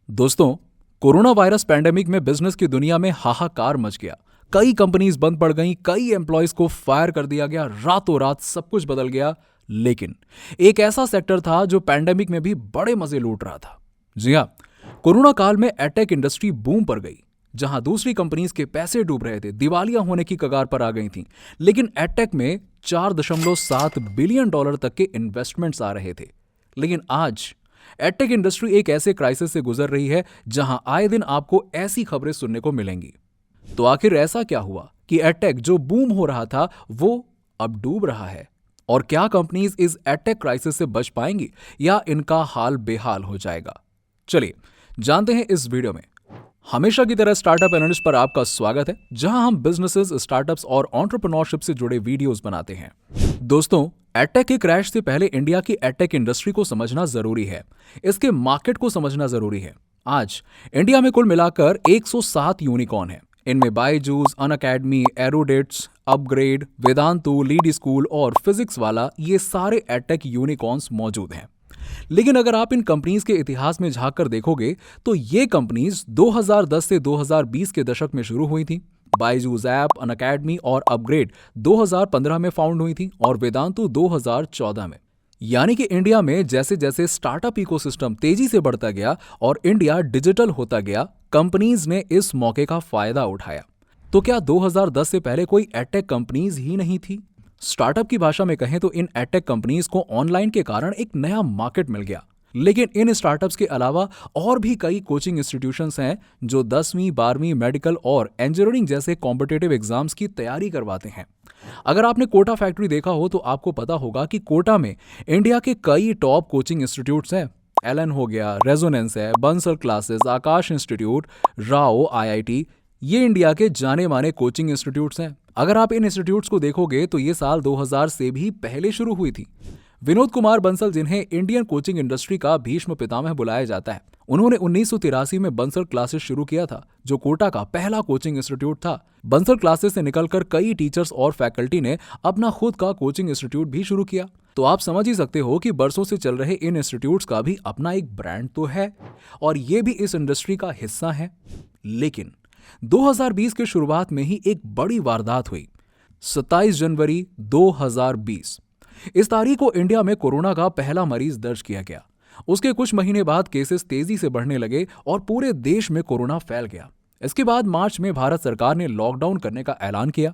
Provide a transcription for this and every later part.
दोस्तों, corona virus pandemic में business की दुनिया में हाहाकार मच गया। कई कंपनीज बंद पड़ गईं, कई एम्प्लॉयज को फायर कर दिया गया, रातों रात सब कुछ बदल गया। लेकिन एक ऐसा सेक्टर था जो पैंडेमिक में भी बड़े मजे लूट रहा था। जी हाँ, कोरोना काल में एडटेक इंडस्ट्री बूम पर गई। जहां दूसरी कंपनीज के पैसे डूब रहे थे, दिवालिया होने की कगार पर आ गई थीं, लेकिन एडटेक में 4.7 बिलियन डॉलर तक के इन्वेस्टमेंट्स आ रहे थे। लेकिन आज एडटेक इंडस्ट्री एक ऐसे क्राइसिस से गुजर रही है जहां आए दिन आपको ऐसी खबरें सुनने को मिलेंगी। तो आखिर ऐसा क्या हुआ कि एडटेक जो बूम हो रहा था वो अब डूब रहा है? और क्या कंपनीज इस एडटेक क्राइसिस से बच पाएंगी या इनका हाल बेहाल हो जाएगा? चलिए जानते हैं इस वीडियो में। हमेशा की तरह स्टार्टअप एनालिस्ट पर आपका स्वागत है, जहां हम बिजनेसेस, स्टार्टअप्स और एंटरप्रेन्योरशिप से जुड़े वीडियोस बनाते हैं। दोस्तों, एडटेक के क्रैश से पहले इंडिया की एडटेक इंडस्ट्री को समझना जरूरी है। इसके मार्केट को समझना जरूरी है। आज इंडिया में कुल मिलाकर 107 यूनिकॉर्न है। इनमें Byju's, Unacademy, Eruditus, upGrad, Vedantu, Lead School और फिजिक्स वाला ये सारे एडटेक यूनिकॉर्न्स मौजूद हैं। लेकिन अगर आप इन कंपनीज के इतिहास में झांक कर देखोगे तो ये कंपनीज 2010 से 2020 के दशक में शुरू हुई थी। बायजूस ऐप, अनअकैडमी और अपग्रेड 2015 में फाउंड हुई थी और वेदांतु 2014 में। यानी कि इंडिया में जैसे जैसे स्टार्टअप इकोसिस्टम तेजी से बढ़ता गया और इंडिया डिजिटल होता गया, कंपनीज ने इस मौके का फायदा उठाया। तो क्या 2010 से पहले कोई एडटेक कंपनीज ही नहीं थी? स्टार्टअप की भाषा में कहें तो इन एडटेक कंपनीज को ऑनलाइन के कारण एक नया मार्केट मिल गया। लेकिन इन स्टार्टअप्स के अलावा और भी कई कोचिंग इंस्टीट्यूशंस हैं जो 10वीं, 12वीं, मेडिकल और इंजीनियरिंग जैसे कॉम्पिटिटिव एग्जाम्स की तैयारी करवाते हैं। अगर आपने कोटा फैक्ट्री देखा हो तो आपको पता होगा कि कोटा में इंडिया के कई टॉप कोचिंग इंस्टीट्यूट्स हैं। एलन हो गया, रेजोनेंस है, बंसल क्लासेस, आकाश इंस्टीट्यूट, राव, आईआईटी, ये इंडिया के जाने माने कोचिंग इंस्टीट्यूट्स हैं। अगर आप इन इंस्टीट्यूट्स को देखोगे तो ये साल 2000 से भी पहले शुरू हुई थी। विनोद कुमार बंसल, जिन्हें इंडियन कोचिंग इंडस्ट्री का भीष्म पितामह बुलाया जाता है, उन्होंने 1983 में बंसल क्लासेस शुरू किया था, जो कोटा का पहला कोचिंग इंस्टीट्यूट था। बंसल क्लासेस से निकलकर कई टीचर्स और फैकल्टी ने अपना खुद का कोचिंग इंस्टीट्यूट भी शुरू किया। तो आप समझ ही सकते हो कि बरसों से चल रहे इन इंस्टीट्यूट्स का भी अपना एक ब्रांड तो है और ये भी इस इंडस्ट्री का हिस्सा है। लेकिन 2020 के शुरुआत में ही एक बड़ी वारदात हुई। 27 जनवरी 2020 इस तारीख को इंडिया में कोरोना का पहला मरीज दर्ज किया गया। उसके कुछ महीने बाद केसेस तेजी से बढ़ने लगे और पूरे देश में कोरोना फैल गया। इसके बाद मार्च में भारत सरकार ने लॉकडाउन करने का ऐलान किया।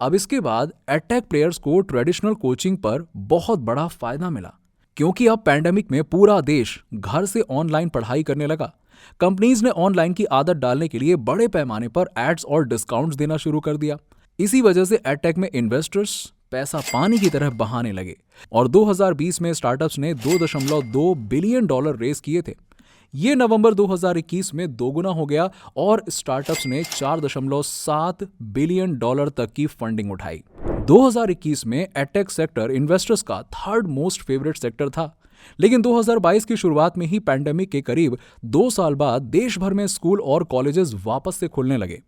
अब इसके बाद एडटेक प्लेयर्स को ट्रेडिशनल कोचिंग पर बहुत बड़ा फायदा मिला, क्योंकि अब पैंडेमिक में पूरा देश घर से ऑनलाइन पढ़ाई करने लगा। कंपनीज ने ऑनलाइन की आदत डालने के लिए बड़े पैमाने पर एड्स और डिस्काउंट्स देना शुरू कर दिया। इसी वजह से एडटेक में इन्वेस्टर्स पैसा पानी की तरह बहाने लगे और 2020 में स्टार्टअप्स ने 2.2 बिलियन डॉलर रेस किए थे। ये नवंबर 2021 में दोगुना हो गया और स्टार्टअप्स ने 4.7 बिलियन डॉलर तक की फंडिंग उठाई। 2021 में एडटेक सेक्टर इन्वेस्टर्स का थर्ड मोस्ट फेवरेट सेक्टर था। लेकिन 2022 की शुरुआत में ही पैंडेमिक के करीब 2 साल बाद देश भर में स्कूल और कॉलेजेस वापस से खुलने लगे।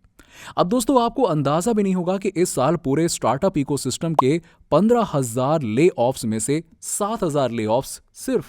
अब दोस्तों, आपको अंदाजा भी नहीं होगा कि इस साल पूरे स्टार्टअप इकोसिस्टम के 15,000 ले ऑफ्स में से 7,000 ले ऑफ्स सिर्फ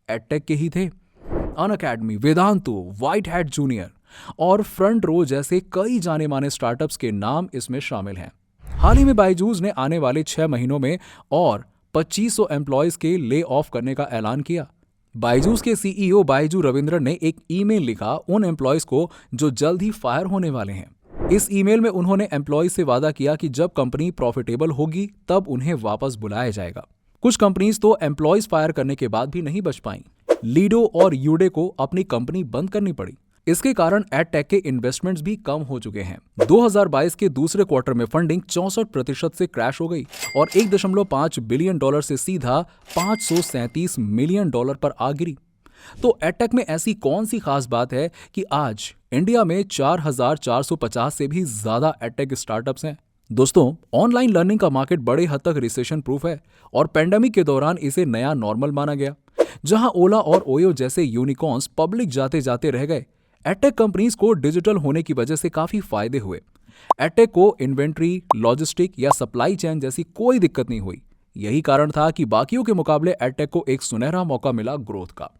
एडटेक के ही थे। Unacademy, Vedantu, white hat junior और फ्रंट रो जैसे कई जाने माने स्टार्टअप्स के नाम इसमें शामिल हैं। हाल ही में बायजूस ने आने वाले 6 महीनों में और 2500 एम्प्लॉयज के ले ऑफ करने का ऐलान किया। बायजूस के सीईओ बायजू रविंद्रन ने एक ईमेल लिखा उन एम्प्लॉयज को जो जल्द ही फायर होने वाले हैं। इस ईमेल में उन्होंने एम्प्लॉयज से वादा किया कि जब कंपनी प्रॉफिटेबल होगी तब उन्हें वापस बुलाया जाएगा। कुछ कंपनीज तो एम्प्लॉयज फायर करने के बाद भी नहीं बच पाई। लीडो और यूडे को अपनी कंपनी बंद करनी पड़ी। इसके कारण एडटेक के इन्वेस्टमेंट्स भी कम हो चुके हैं। 2022 के दूसरे क्वार्टर में फंडिंग 64% से क्रैश हो गई और 1.5 बिलियन डॉलर से सीधा 537 मिलियन डॉलर पर आ गिरी। तो एडटेक में ऐसी कौन सी खास बात है कि आज इंडिया में 4,450 से भी ज्यादा एडटेक स्टार्टअप्स हैं? दोस्तों, ऑनलाइन लर्निंग का मार्केट बड़े हद तक रिसेशन प्रूफ है और पैंडेमिक के दौरान इसे नया नॉर्मल माना गया। जहां ओला और ओयो जैसे यूनिकॉर्न्स पब्लिक जाते जाते रह गए, एडटेक कंपनीज को डिजिटल होने की वजह से काफी फायदे हुए। एडटेक को इन्वेंट्री, लॉजिस्टिक या सप्लाई चेन जैसी कोई दिक्कत नहीं हुई। यही कारण था कि बाकियों के मुकाबले एडटेक को एक सुनहरा मौका मिला ग्रोथ का।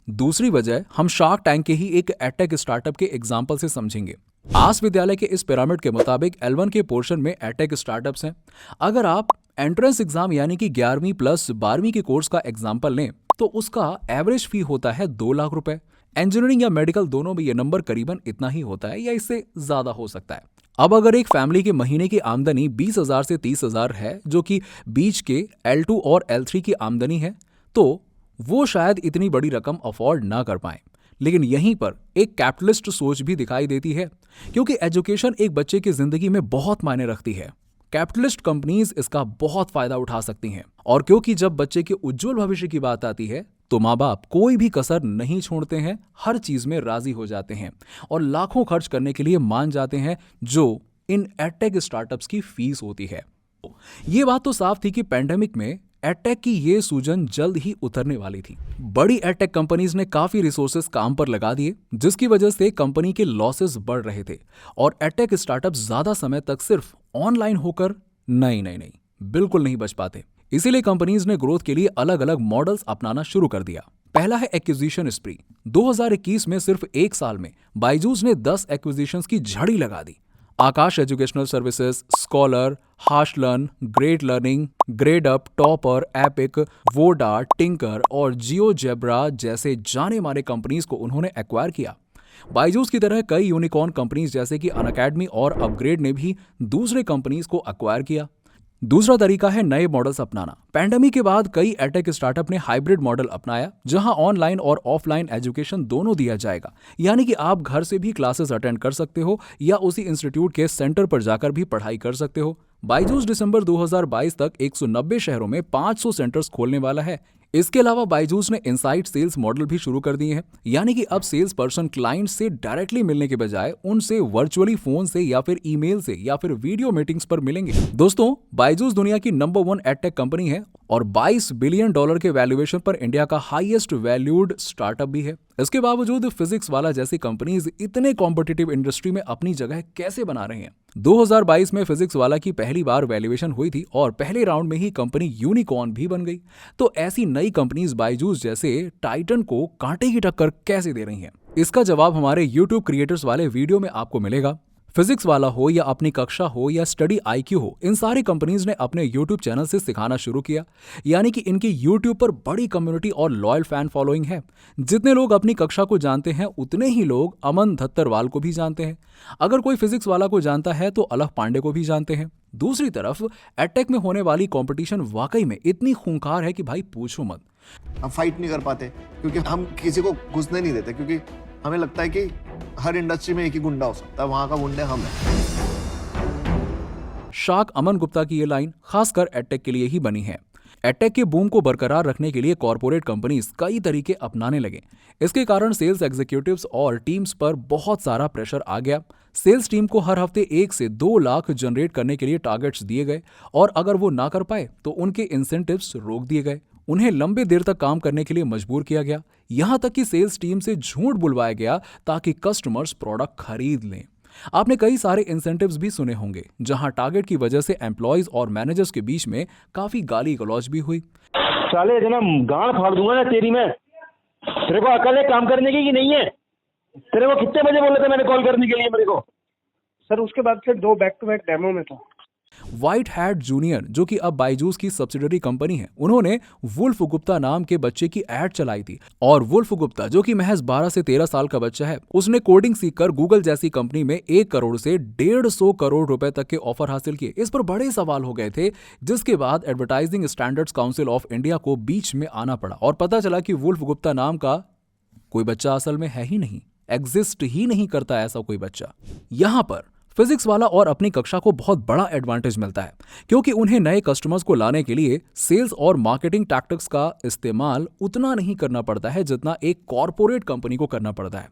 दूसरी वजह हम शार्क टैंक के ही एक एडटेक स्टार्टअप के एग्जाम्पल से समझेंगे। आस विद्यालय के इस पिरामिड के मुताबिक L1 के पोर्शन में एडटेक स्टार्टअप्स हैं। अगर आप एंट्रेंस एग्जाम यानी कि 11वीं प्लस 12वीं के कोर्स का एग्जाम्पल लें तो उसका एवरेज फी होता है 2 लाख रुपए। इंजीनियरिंग या मेडिकल दोनों में ये नंबर करीबन इतना ही होता है या इससे ज्यादा हो सकता है। अब अगर एक फैमिली की महीने की आमदनी 20,000 से 30,000 है, जो कि बीच के L2 और L3 की आमदनी है, तो वो शायद इतनी बड़ी रकम अफोर्ड ना कर पाए। लेकिन यहीं पर एक कैपिटलिस्ट सोच भी दिखाई देती है, क्योंकि एजुकेशन एक बच्चे की जिंदगी में बहुत मायने रखती है। कैपिटलिस्ट कंपनीज इसका बहुत फायदा उठा सकती हैं, और क्योंकि जब बच्चे के उज्जवल भविष्य की बात आती है तो माँ बाप कोई भी कसर नहीं छोड़ते हैं, हर चीज में राजी हो जाते हैं और लाखों खर्च करने के लिए मान जाते हैं, जो इन एडटेक स्टार्टअप्स की फीस होती है। ये बात तो साफ थी कि पैंडेमिक में एडटेक की ये सूजन जल्द ही उतरने वाली थी। बड़ी एडटेक कंपनीज ने काफी रिसोर्सेज काम पर लगा दिए, जिसकी वजह से कंपनी के लॉसेस बढ़ रहे थे और एडटेक स्टार्टअप ज्यादा समय तक सिर्फ ऑनलाइन होकर नहीं बिल्कुल नहीं बच पाते। इसीलिए कंपनीज ने ग्रोथ के लिए अलग अलग मॉडल्स अपनाना शुरू कर दिया। पहला है एक्विजिशन स्प्री। 2021 में सिर्फ एक साल में बायजूस ने 10 एक्विजिशंस की झड़ी लगा दी। Aakash Educational Services, Scholr, HashLearn, Great Learning, Gradeup, Toppr, Epic, वोडा, टिंकर और जियोजेब्रा जैसे जाने माने कंपनीज को उन्होंने एक्वायर किया। बायजूस की तरह कई यूनिकॉर्न कंपनीज जैसे कि अनअकैडमी और अपग्रेड ने भी दूसरे कंपनीज को एक्वायर किया। दूसरा तरीका है नए मॉडल्स अपनाना। पैंडेमिक के बाद कई एडटेक स्टार्टअप ने हाइब्रिड मॉडल अपनाया, जहां ऑनलाइन और ऑफलाइन एजुकेशन दोनों दिया जाएगा। यानी कि आप घर से भी क्लासेस अटेंड कर सकते हो या उसी इंस्टीट्यूट के सेंटर पर जाकर भी पढ़ाई कर सकते हो। बायजूस दिसंबर 2022 तक 190 शहरों में 500 सेंटर्स खोलने वाला है। इसके अलावा बायजूस ने इनसाइड सेल्स मॉडल भी शुरू कर दिए हैं, यानी कि अब सेल्स पर्सन क्लाइंट से डायरेक्टली मिलने के बजाय उनसे वर्चुअली फोन से या फिर ईमेल से या फिर वीडियो मीटिंग्स पर मिलेंगे। दोस्तों, बायजूस दुनिया की नंबर 1 एडटेक कंपनी है और $22 बिलियन के वैल्यूएशन पर इंडिया का हाईएस्ट वैल्यूड स्टार्टअप भी है। इसके बावजूद फिजिक्स वाला जैसी कंपनीज इतने कॉम्पिटिटिव इंडस्ट्री में अपनी जगह कैसे बना रहे हैं? 2022 में फिजिक्स वाला की पहली बार वैल्यूएशन हुई थी और पहले राउंड में ही कंपनी यूनिकॉर्न भी बन गई। तो ऐसी नई कंपनीज बायजूस जैसे टाइटन को कांटे की टक्कर कैसे दे रही हैं? इसका जवाब हमारे यूट्यूब क्रिएटर्स वाले वीडियो में आपको मिलेगा। फिजिक्स वाला हो या अपनी कक्षा हो या स्टडी IQ हो, इन सारी कंपनीज ने अपने यूट्यूब चैनल से सिखाना शुरू किया। यानी कि इनकी यूट्यूब पर बड़ी कम्युनिटी और लॉयल फैन फॉलोइंग है। जितने लोग अपनी कक्षा को जानते हैं उतने ही लोग अमन धत्तरवाल को भी जानते हैं। अगर कोई फिजिक्स वाला को जानता है तो अलख पांडे को भी जानते हैं। दूसरी तरफ एडटेक में होने वाली कंपटीशन वाकई में इतनी खूंखार है कि भाई पूछो मत। हम फाइट नहीं कर पाते क्योंकि हम किसी को घुसने नहीं देते, क्योंकि हमें लगता है कि हर इंडस्ट्री में एक ही गुंडा हो सकता है, वहां का गुंडे हम हैं। शार्क अमन गुप्ता की ये लाइन खासकर एडटेक के लिए ही बनी है। एडटेक के बूम को बरकरार रखने के लिए कॉर्पोरेट कंपनीज कई तरीके अपनाने लगे। इसके कारण सेल्स एग्जीक्यूटिव्स और टीम्स पर बहुत सारा प्रेशर आ गया। सेल्स टीम को हर हफ्ते 1 से 2 लाख जनरेट करने के लिए टारगेट्स दिए गए और अगर वो ना कर पाए तो उनके इंसेंटिव्स रोक दिए गए। उन्हें लंबे देर तक काम करने के लिए मजबूर किया गया। यहां तक कि सेल्स टीम से झूठ बुलवाया गया ताकि कस्टमर्स प्रोडक्ट खरीद लें। आपने कई सारे इंसेंटिव्स भी सुने होंगे, जहां टारगेट की वजह से एम्प्लॉयज और मैनेजर्स के बीच में काफी गाली गलौज भी हुई। साले जना गांड फाड़ दूंगा ना तेरी मैं। तेरे को अकल है काम करने की कि नहीं है? तेरे को कितने बजे बोला था मैंने कॉल करने के लिए मेरे को? सर उसके बाद फिर 2 बैक टू बैक डेमो में था। व्हाइट हैट जूनियर, जो कि अब बायजूस की सब्सिडरी कंपनी है, उन्होंने वुल्फ गुप्ता नाम के बच्चे की एड चलाई थी और वुल्फ गुप्ता, जो कि महज 12 से 13 साल का बच्चा है, उसने कोडिंग सीखकर गूगल जैसी कंपनी में 1 करोड़ से 150 करोड़ रुपए तक के ऑफर हासिल किए। इस पर बड़े सवाल हो गए थे, जिसके बाद advertising standards council of India को बीच में आना पड़ा और पता चला कि वुल्फ गुप्ता नाम का कोई बच्चा असल में है ही नहीं, एग्जिस्ट ही नहीं करता ऐसा कोई बच्चा। यहां पर फिजिक्स वाला और अपनी कक्षा को बहुत बड़ा एडवांटेज मिलता है, क्योंकि उन्हें नए कस्टमर्स को लाने के लिए सेल्स और मार्केटिंग टैक्टिक्स का इस्तेमाल उतना नहीं करना पड़ता है जितना एक कॉर्पोरेट कंपनी को करना पड़ता है।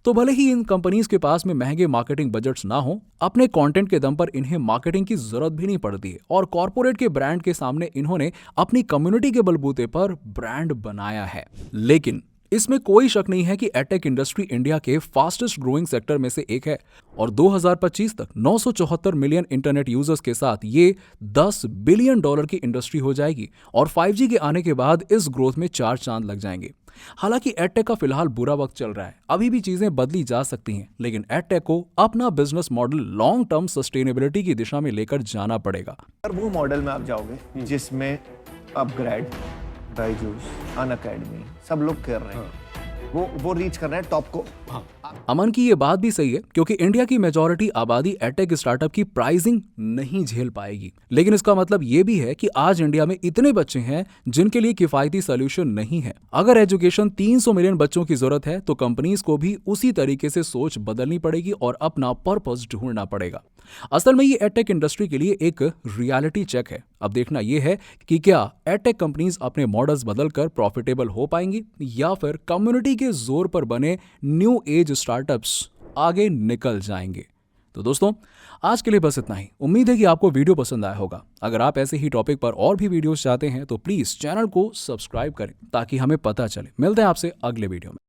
तो भले ही इन कंपनीज के पास में महंगे मार्केटिंग बजट्स ना हो, अपने कंटेंट के दम पर इन्हें मार्केटिंग की जरूरत भी नहीं पड़ती है और कॉर्पोरेट के ब्रांड के सामने इन्होंने अपनी कम्युनिटी के बलबूते पर ब्रांड बनाया है। लेकिन इसमें कोई शक नहीं है कि एडटेक इंडस्ट्री इंडिया के फास्टेस्ट ग्रोइंग सेक्टर में से एक है और 2025 तक 974 मिलियन इंटरनेट यूजर्स के साथ ये $10 बिलियन की इंडस्ट्री हो जाएगी और 5G के आने के बाद इस ग्रोथ में 4 चांद लग जाएंगे। हालांकि एडटेक का फिलहाल बुरा वक्त चल रहा है, अभी भी चीजें बदली जा सकती हैं, लेकिन एडटेक को अपना business model long term sustainability की दिशा में लेकर जाना पड़ेगा। वो मॉडल में आप जाओगे जिसमें अपग्रेड, बायजूस, अनअकैडमी सब लोग कर रहे हैं, वो रीच कर रहे हैं टॉप को। अमन की ये बात भी सही है क्योंकि इंडिया की मेजॉरिटी आबादी एडटेक स्टार्टअप की प्राइसिंग नहीं झेल पाएगी, लेकिन इसका मतलब ये भी है कि आज इंडिया में इतने बच्चे हैं जिनके लिए किफायती सोल्यूशन नहीं है। अगर एजुकेशन 300 मिलियन बच्चों की जरूरत है तो कंपनीज को भी उसी तरीके से सोच बदलनी पड़ेगी और अपना पर्पस ढूंढना पड़ेगा। असल में ये एडटेक इंडस्ट्री के लिए एक रियलिटी चेक है। अब देखना यह है कि क्या एडटेक कंपनीज अपने मॉडल्स बदलकर प्रॉफिटेबल हो पाएंगी या फिर कम्युनिटी के जोर पर बने न्यू एज स्टार्टअप्स आगे निकल जाएंगे। तो दोस्तों, आज के लिए बस इतना ही। उम्मीद है कि आपको वीडियो पसंद आया होगा। अगर आप ऐसे ही टॉपिक पर और भी वीडियोस चाहते हैं तो प्लीज चैनल को सब्सक्राइब करें ताकि हमें पता चले। मिलते हैं आपसे अगले वीडियो में।